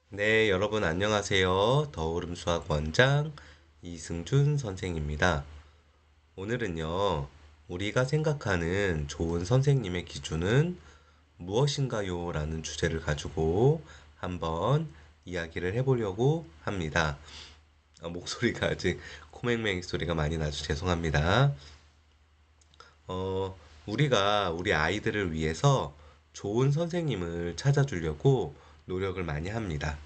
네, 여러분 안녕하세요. 더오름 수학 원장 이승준 선생입니다. 오늘은요, 우리가 생각하는 좋은 선생님의 기준은 무엇인가요? 라는 주제를 가지고 한번 이야기를 해보려고 합니다. 목소리가 아직 코맹맹이 소리가 많이 나서 죄송합니다. 우리가 우리 아이들을 위해서 좋은 선생님을 찾아주려고 노력을 많이 합니다.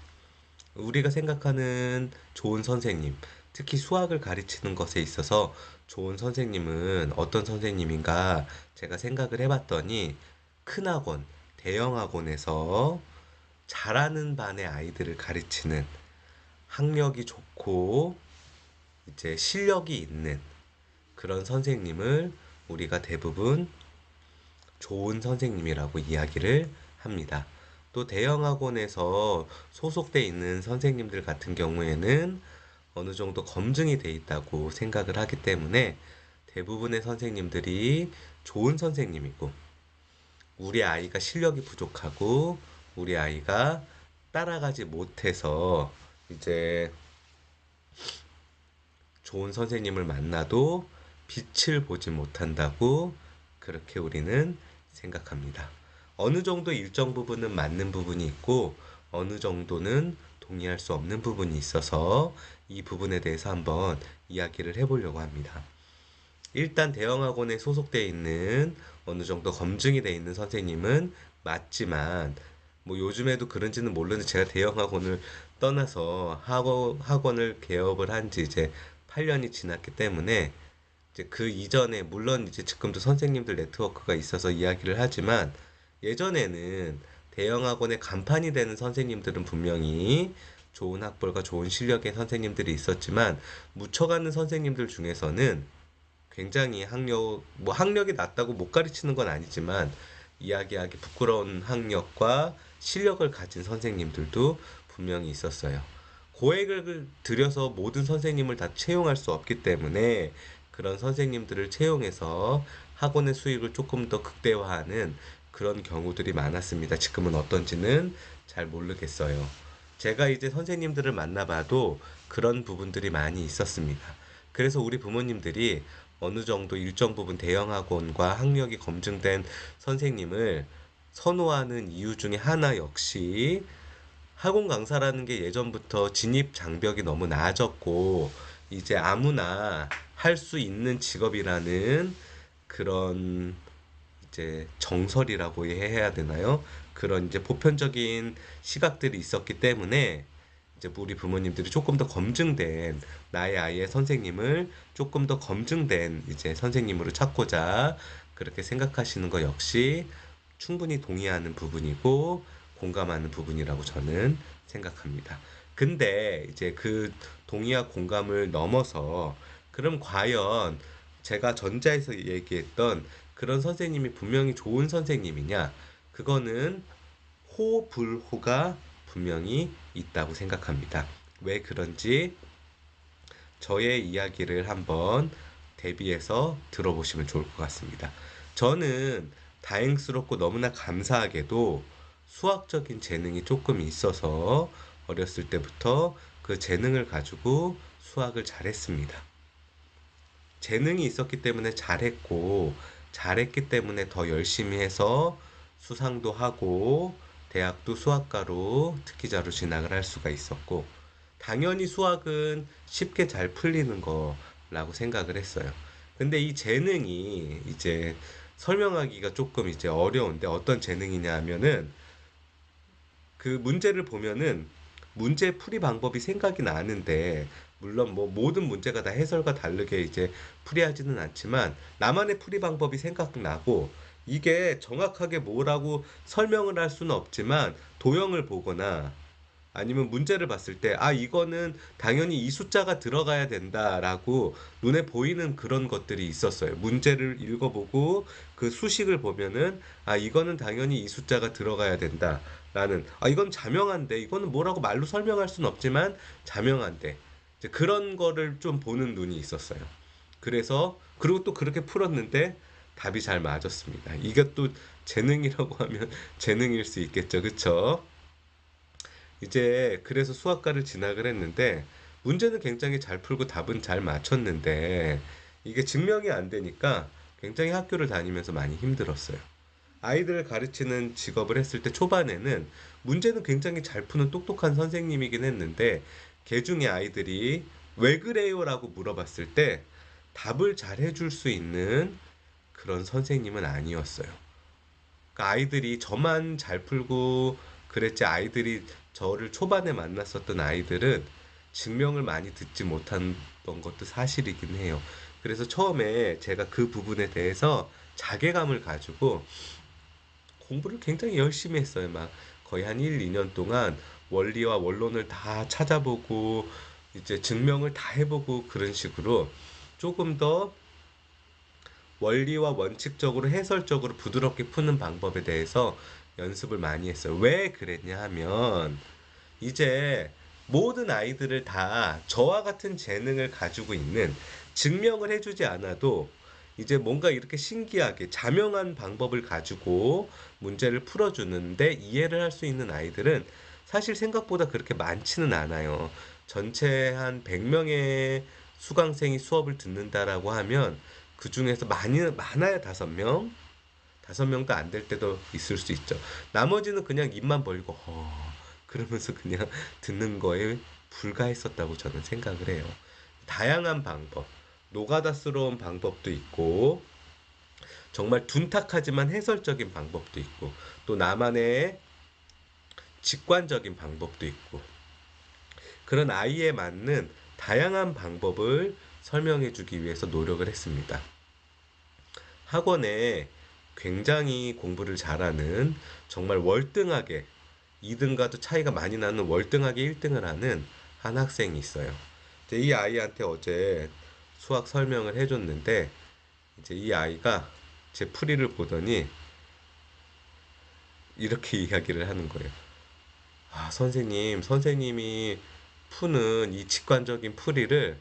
우리가 생각하는 좋은 선생님, 특히 수학을 가르치는 것에 있어서 좋은 선생님은 어떤 선생님인가 제가 생각을 해봤더니 큰 학원, 대형 학원에서 잘하는 반의 아이들을 가르치는 학력이 좋고 이제 실력이 있는 그런 선생님을 우리가 대부분 좋은 선생님이라고 이야기를 합니다. 또 대형 학원에서 소속돼 있는 선생님들 같은 경우에는 어느 정도 검증이 돼 있다고 생각을 하기 때문에 대부분의 선생님들이 좋은 선생님이고 우리 아이가 실력이 부족하고 우리 아이가 따라가지 못해서 이제 좋은 선생님을 만나도 빛을 보지 못한다고 그렇게 우리는 생각합니다. 어느 정도 일정 부분은 맞는 부분이 있고 어느 정도는 동의할 수 없는 부분이 있어서 이 부분에 대해서 한번 이야기를 해보려고 합니다. 일단 대형학원에 소속되어 있는 어느 정도 검증이 되어 있는 선생님은 맞지만 뭐 요즘에도 그런지는 모르는데 제가 대형학원을 떠나서 학원을 개업을 한지 이제 8년이 지났기 때문에 이제 그 이전에 물론 이제 지금도 선생님들 네트워크가 있어서 이야기를 하지만 예전에는 대형 학원의 간판이 되는 선생님들은 분명히 좋은 학벌과 좋은 실력의 선생님들이 있었지만 묻혀가는 선생님들 중에서는 굉장히 학력이 낮다고 못 가르치는 건 아니지만 이야기하기 부끄러운 학력과 실력을 가진 선생님들도 분명히 있었어요. 고액을 들여서 모든 선생님을 다 채용할 수 없기 때문에 그런 선생님들을 채용해서 학원의 수익을 조금 더 극대화하는 그런 경우들이 많았습니다. 지금은 어떤지는 잘 모르겠어요. 제가 이제 선생님들을 만나봐도 그런 부분들이 많이 있었습니다. 그래서 우리 부모님들이 어느 정도 일정 부분 대형 학원과 학력이 검증된 선생님을 선호하는 이유 중에 하나 역시 학원 강사라는 게 예전부터 진입 장벽이 너무 낮았고 이제 아무나 할 수 있는 직업이라는 그런 이제 정설이라고 해야 되나요? 그런 이제 보편적인 시각들이 있었기 때문에 이제 우리 부모님들이 조금 더 검증된 나의 아이의 선생님을 조금 더 검증된 이제 선생님으로 찾고자 그렇게 생각하시는 것 역시 충분히 동의하는 부분이고 공감하는 부분이라고 저는 생각합니다. 근데 이제 그 동의와 공감을 넘어서 그럼 과연 제가 전자에서 얘기했던 그런 선생님이 분명히 좋은 선생님이냐? 그거는 호불호가 분명히 있다고 생각합니다. 왜 그런지 저의 이야기를 한번 대비해서 들어보시면 좋을 것 같습니다. 저는 다행스럽고 너무나 감사하게도 수학적인 재능이 조금 있어서 어렸을 때부터 그 재능을 가지고 수학을 잘했습니다. 재능이 있었기 때문에 잘했고, 잘했기 때문에 더 열심히 해서 수상도 하고, 대학도 수학과로 특기자로 진학을 할 수가 있었고, 당연히 수학은 쉽게 잘 풀리는 거라고 생각을 했어요. 근데 이 재능이 이제 설명하기가 조금 이제 어려운데 어떤 재능이냐 하면은 그 문제를 보면은 문제 풀이 방법이 생각이 나는데 물론 뭐 모든 문제가 다 해설과 다르게 이제 풀이하지는 않지만 나만의 풀이 방법이 생각나고 이게 정확하게 뭐라고 설명을 할 수는 없지만 도형을 보거나 아니면 문제를 봤을 때, 아, 이거는 당연히 이 숫자가 들어가야 된다라고 눈에 보이는 그런 것들이 있었어요. 문제를 읽어보고 그 수식을 보면은, 아, 이거는 당연히 이 숫자가 들어가야 된다라는, 아, 이건 자명한데, 이거는 뭐라고 말로 설명할 수는 없지만 자명한데, 이제 그런 거를 좀 보는 눈이 있었어요. 그래서, 그리고 또 그렇게 풀었는데 답이 잘 맞았습니다. 이게 또 재능이라고 하면 재능일 수 있겠죠. 그쵸? 이제 그래서 수학과를 진학을 했는데 문제는 굉장히 잘 풀고 답은 잘 맞췄는데 이게 증명이 안 되니까 굉장히 학교를 다니면서 많이 힘들었어요. 아이들을 가르치는 직업을 했을 때 초반에는 문제는 굉장히 잘 푸는 똑똑한 선생님이긴 했는데 개 중에 아이들이 왜 그래요? 라고 물어봤을 때 답을 잘 해줄 수 있는 그런 선생님은 아니었어요. 그러니까 아이들이 저만 잘 풀고 그랬지 아이들이 저를 초반에 만났었던 아이들은 증명을 많이 듣지 못한 것도 사실이긴 해요. 그래서 처음에 제가 그 부분에 대해서 자괴감을 가지고 공부를 굉장히 열심히 했어요. 막 거의 한 1, 2년 동안 원리와 원론을 다 찾아보고 이제 증명을 다 해보고 그런 식으로 조금 더 원리와 원칙적으로 해설적으로 부드럽게 푸는 방법에 대해서 연습을 많이 했어요. 왜 그랬냐 하면 이제 모든 아이들을 다 저와 같은 재능을 가지고 있는 증명을 해주지 않아도 이제 뭔가 이렇게 신기하게 자명한 방법을 가지고 문제를 풀어주는데 이해를 할 수 있는 아이들은 사실 생각보다 그렇게 많지는 않아요. 전체 한 100명의 수강생이 수업을 듣는다라고 하면 그 중에서 많아야 5명? 5명도 안 될 때도 있을 수 있죠. 나머지는 그냥 입만 벌리고 그러면서 그냥 듣는 거에 불과했었다고 저는 생각을 해요. 다양한 방법, 노가다스러운 방법도 있고 정말 둔탁하지만 해설적인 방법도 있고 또 나만의 직관적인 방법도 있고 그런 아이에 맞는 다양한 방법을 설명해 주기 위해서 노력을 했습니다. 학원에 굉장히 공부를 잘하는 정말 월등하게 2등과도 차이가 많이 나는 월등하게 1등을 하는 한 학생이 있어요. 이제 이 아이한테 어제 수학 설명을 해줬는데 이제 이 아이가 제 풀이를 보더니 이렇게 이야기를 하는 거예요. 아, 선생님이 푸는 이 직관적인 풀이를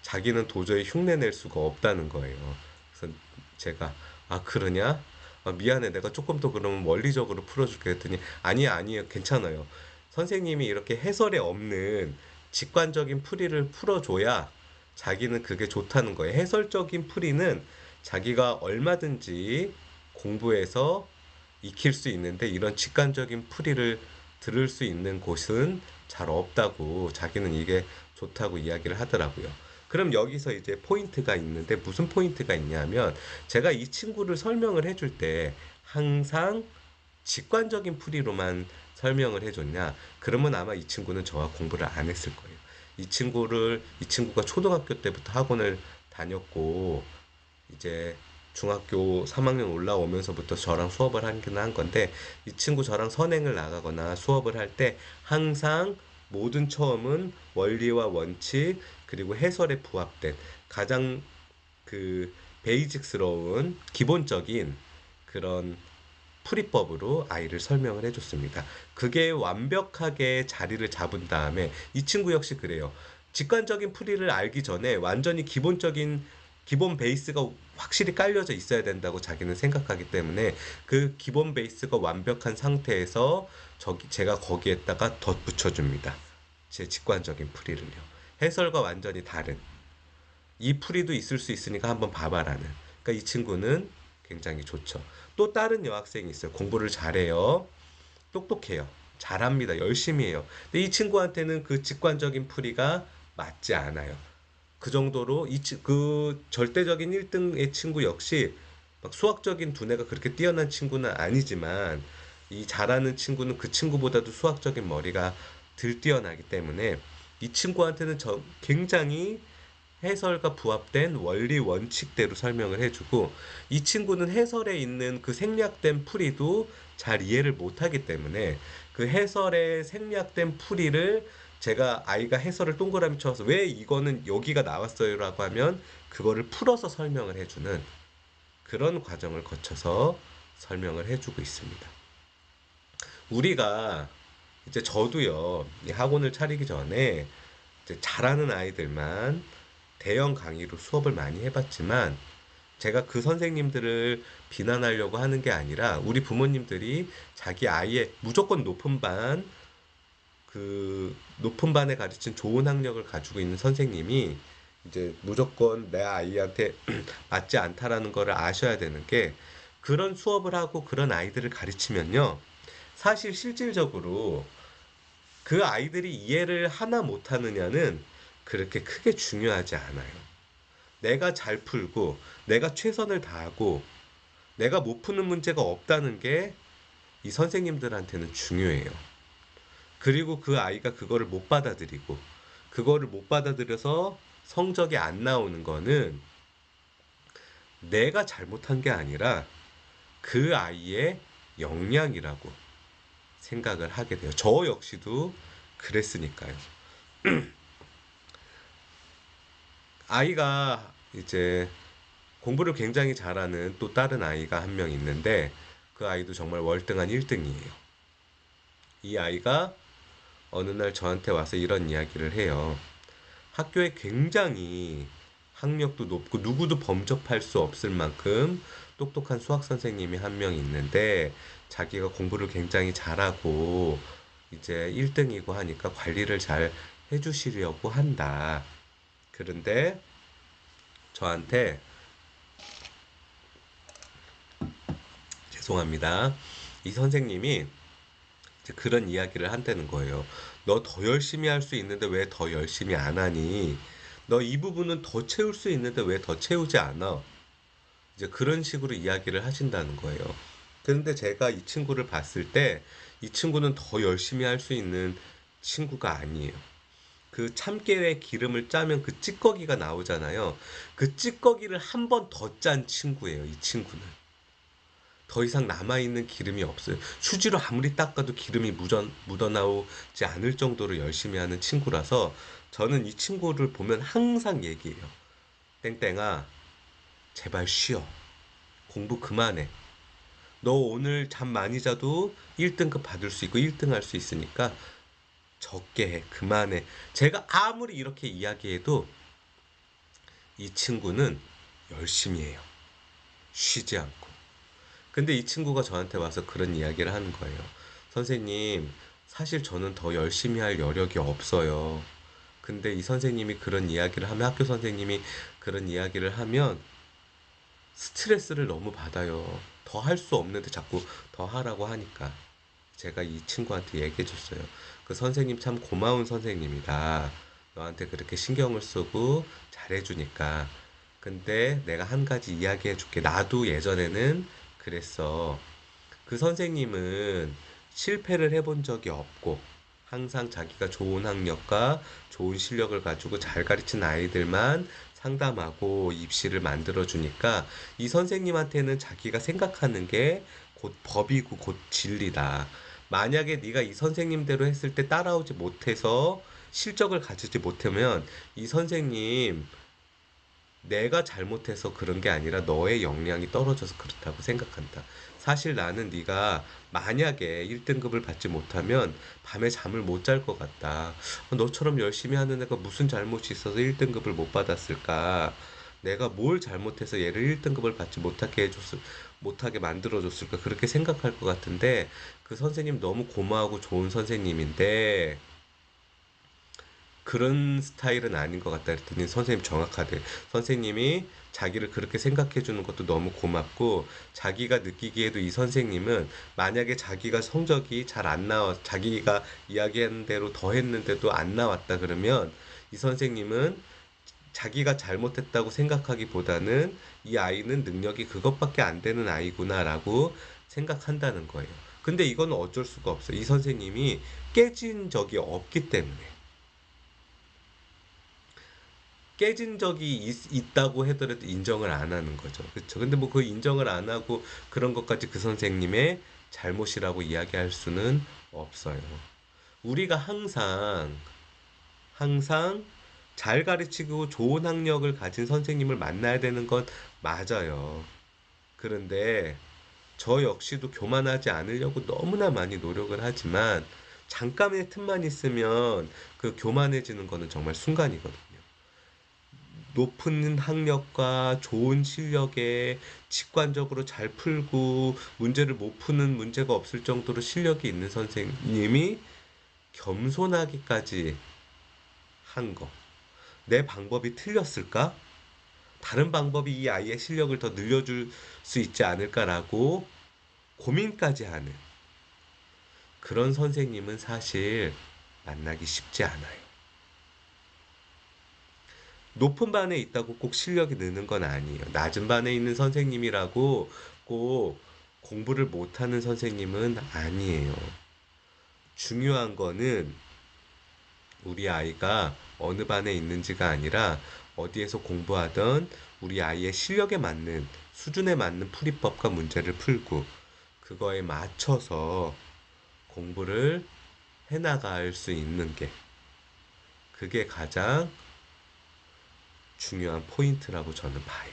자기는 도저히 흉내낼 수가 없다는 거예요. 그래서 제가, 아, 그러냐? 아, 미안해. 내가 조금 더 그러면 원리적으로 풀어줄게 했더니, 아니에요. 괜찮아요. 선생님이 이렇게 해설에 없는 직관적인 풀이를 풀어줘야 자기는 그게 좋다는 거예요. 해설적인 풀이는 자기가 얼마든지 공부해서 익힐 수 있는데 이런 직관적인 풀이를 들을 수 있는 곳은 잘 없다고 자기는 이게 좋다고 이야기를 하더라고요. 그럼 여기서 이제 포인트가 있는데 무슨 포인트가 있냐면 제가 이 친구를 설명을 해줄 때 항상 직관적인 풀이로만 설명을 해줬냐? 그러면 아마 이 친구는 저와 공부를 안 했을 거예요. 이 친구가 초등학교 때부터 학원을 다녔고 이제 중학교 3학년 올라오면서부터 저랑 수업을 하긴 한 건데 이 친구 저랑 선행을 나가거나 수업을 할 때 항상 모든 처음은 원리와 원칙 그리고 해설에 부합된 가장 그 베이직스러운 기본적인 그런 풀이법으로 아이를 설명을 해줬습니다. 그게 완벽하게 자리를 잡은 다음에 이 친구 역시 그래요. 직관적인 풀이를 알기 전에 완전히 기본 베이스가 확실히 깔려져 있어야 된다고 자기는 생각하기 때문에 그 기본 베이스가 완벽한 상태에서 제가 거기에다가 덧붙여줍니다. 제 직관적인 풀이를요. 해설과 완전히 다른 이 풀이도 있을 수 있으니까 한번 봐봐라는. 그러니까 이 친구는 굉장히 좋죠. 또 다른 여학생이 있어요. 공부를 잘해요. 똑똑해요. 잘합니다. 열심히 해요. 근데 이 친구한테는 그 직관적인 풀이가 맞지 않아요. 그 정도로 그 절대적인 1등의 친구 역시 막 수학적인 두뇌가 그렇게 뛰어난 친구는 아니지만 이 잘하는 친구는 그 친구보다도 수학적인 머리가 덜 뛰어나기 때문에 이 친구한테는 굉장히 해설과 부합된 원리 원칙대로 설명을 해주고 이 친구는 해설에 있는 그 생략된 풀이도 잘 이해를 못하기 때문에 그 해설에 생략된 풀이를 제가 아이가 해설을 동그라미 쳐서 왜 이거는 여기가 나왔어요라고 하면 그거를 풀어서 설명을 해주는 그런 과정을 거쳐서 설명을 해주고 있습니다. 우리가 이제 저도요 이 학원을 차리기 전에 이제 잘하는 아이들만 대형 강의로 수업을 많이 해봤지만 제가 그 선생님들을 비난하려고 하는 게 아니라 우리 부모님들이 자기 아이의 무조건 높은 반 그 높은 반에 가르친 좋은 학력을 가지고 있는 선생님이 이제 무조건 내 아이한테 맞지 않다라는 거를 아셔야 되는 게, 그런 수업을 하고 그런 아이들을 가르치면요, 사실 실질적으로 그 아이들이 이해를 하나 못 하느냐는 그렇게 크게 중요하지 않아요. 내가 잘 풀고 내가 최선을 다하고 내가 못 푸는 문제가 없다는 게 이 선생님들한테는 중요해요. 그리고 그 아이가 그거를 못 받아들이고 그거를 못 받아들여서 성적이 안 나오는 거는 내가 잘못한 게 아니라 그 아이의 역량이라고 생각을 하게 돼요. 저 역시도 그랬으니까요. 아이가 이제 공부를 굉장히 잘하는 또 다른 아이가 한 명 있는데, 그 아이도 정말 월등한 1등이에요. 이 아이가 어느 날 저한테 와서 이런 이야기를 해요. 학교에 굉장히 학력도 높고 누구도 범접할 수 없을 만큼 똑똑한 수학 선생님이 한 명 있는데, 자기가 공부를 굉장히 잘하고 이제 1등이고 하니까 관리를 잘 해주시려고 한다. 그런데 저한테, 죄송합니다, 이 선생님이 이제 그런 이야기를 한다는 거예요. 너 더 열심히 할 수 있는데 왜 더 열심히 안 하니? 너 이 부분은 더 채울 수 있는데 왜 더 채우지 않아? 이제 그런 식으로 이야기를 하신다는 거예요. 그런데 제가 이 친구를 봤을 때 이 친구는 더 열심히 할 수 있는 친구가 아니에요. 그 참깨에 기름을 짜면 그 찌꺼기가 나오잖아요. 그 찌꺼기를 한 번 더 짠 친구예요, 이 친구는. 더 이상 남아있는 기름이 없어요. 수지로 아무리 닦아도 기름이 묻어나오지 않을 정도로 열심히 하는 친구라서 저는 이 친구를 보면 항상 얘기해요. 땡땡아, 제발 쉬어. 공부 그만해. 너 오늘 잠 많이 자도 1등급 받을 수 있고 1등 할 수 있으니까 적게 해. 그만해. 제가 아무리 이렇게 이야기해도 이 친구는 열심히 해요. 쉬지 않고. 근데 이 친구가 저한테 와서 그런 이야기를 하는 거예요. 선생님, 사실 저는 더 열심히 할 여력이 없어요. 근데 이 선생님이 그런 이야기를 하면, 학교 선생님이 그런 이야기를 하면 스트레스를 너무 받아요. 더 할 수 없는데 자꾸 더 하라고 하니까. 제가 이 친구한테 얘기해 줬어요. 그 선생님 참 고마운 선생님이다. 너한테 그렇게 신경을 쓰고 잘해주니까. 근데 내가 한 가지 이야기해 줄게. 나도 예전에는 그랬어. 그 선생님은 실패를 해본 적이 없고, 항상 자기가 좋은 학력과 좋은 실력을 가지고 잘 가르친 아이들만 상담하고 입시를 만들어 주니까, 이 선생님한테는 자기가 생각하는 게 곧 법이고 곧 진리다. 만약에 네가 이 선생님대로 했을 때 따라오지 못해서 실적을 가지지 못하면, 이 선생님 내가 잘못해서 그런 게 아니라 너의 역량이 떨어져서 그렇다고 생각한다. 사실 나는 네가 만약에 1등급을 받지 못하면 밤에 잠을 못 잘 것 같다. 너처럼 열심히 하는 애가 무슨 잘못이 있어서 1등급을 못 받았을까? 내가 뭘 잘못해서 얘를 1등급을 받지 못하게 만들어줬을까? 그렇게 생각할 것 같은데, 그 선생님 너무 고마하고 좋은 선생님인데 그런 스타일은 아닌 것 같다 그랬더니 선생님 정확하대. 선생님이 자기를 그렇게 생각해 주는 것도 너무 고맙고, 자기가 느끼기에도 이 선생님은 만약에 자기가 성적이 잘 안 나와, 자기가 이야기한 대로 더 했는데도 안 나왔다 그러면 이 선생님은 자기가 잘못했다고 생각하기보다는 이 아이는 능력이 그것밖에 안 되는 아이구나라고 생각한다는 거예요. 근데 이건 어쩔 수가 없어요. 이 선생님이 깨진 적이 없기 때문에. 깨진 적이 있다고 하더라도 인정을 안 하는 거죠. 그렇죠. 근데 뭐 그 인정을 안 하고 그런 것까지 그 선생님의 잘못이라고 이야기할 수는 없어요. 우리가 항상 잘 가르치고 좋은 학력을 가진 선생님을 만나야 되는 건 맞아요. 그런데 저 역시도 교만하지 않으려고 너무나 많이 노력을 하지만, 잠깐의 틈만 있으면 그 교만해지는 거는 정말 순간이거든요. 높은 학력과 좋은 실력에 직관적으로 잘 풀고 문제를 못 푸는 문제가 없을 정도로 실력이 있는 선생님이 겸손하기까지 한 거. 내 방법이 틀렸을까? 다른 방법이 이 아이의 실력을 더 늘려줄 수 있지 않을까라고 고민까지 하는 그런 선생님은 사실 만나기 쉽지 않아요. 높은 반에 있다고 꼭 실력이 느는 건 아니에요. 낮은 반에 있는 선생님이라고 꼭 공부를 못하는 선생님은 아니에요. 중요한 거는 우리 아이가 어느 반에 있는지가 아니라 어디에서 공부하던 우리 아이의 실력에 맞는 수준에 맞는 풀이법과 문제를 풀고 그거에 맞춰서 공부를 해나갈 수 있는 게 그게 가장 중요한 포인트라고 저는 봐요.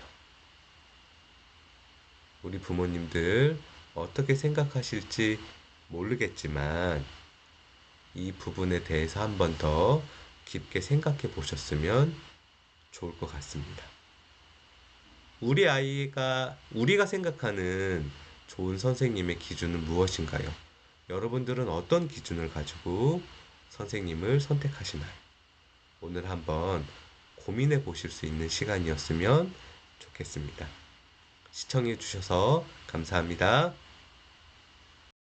우리 부모님들 어떻게 생각하실지 모르겠지만 이 부분에 대해서 한 번 더 깊게 생각해 보셨으면 좋을 것 같습니다. 우리가 생각하는 좋은 선생님의 기준은 무엇인가요? 여러분들은 어떤 기준을 가지고 선생님을 선택하시나요? 오늘 한번 고민해 보실 수 있는 시간이었으면 좋겠습니다. 시청해 주셔서 감사합니다.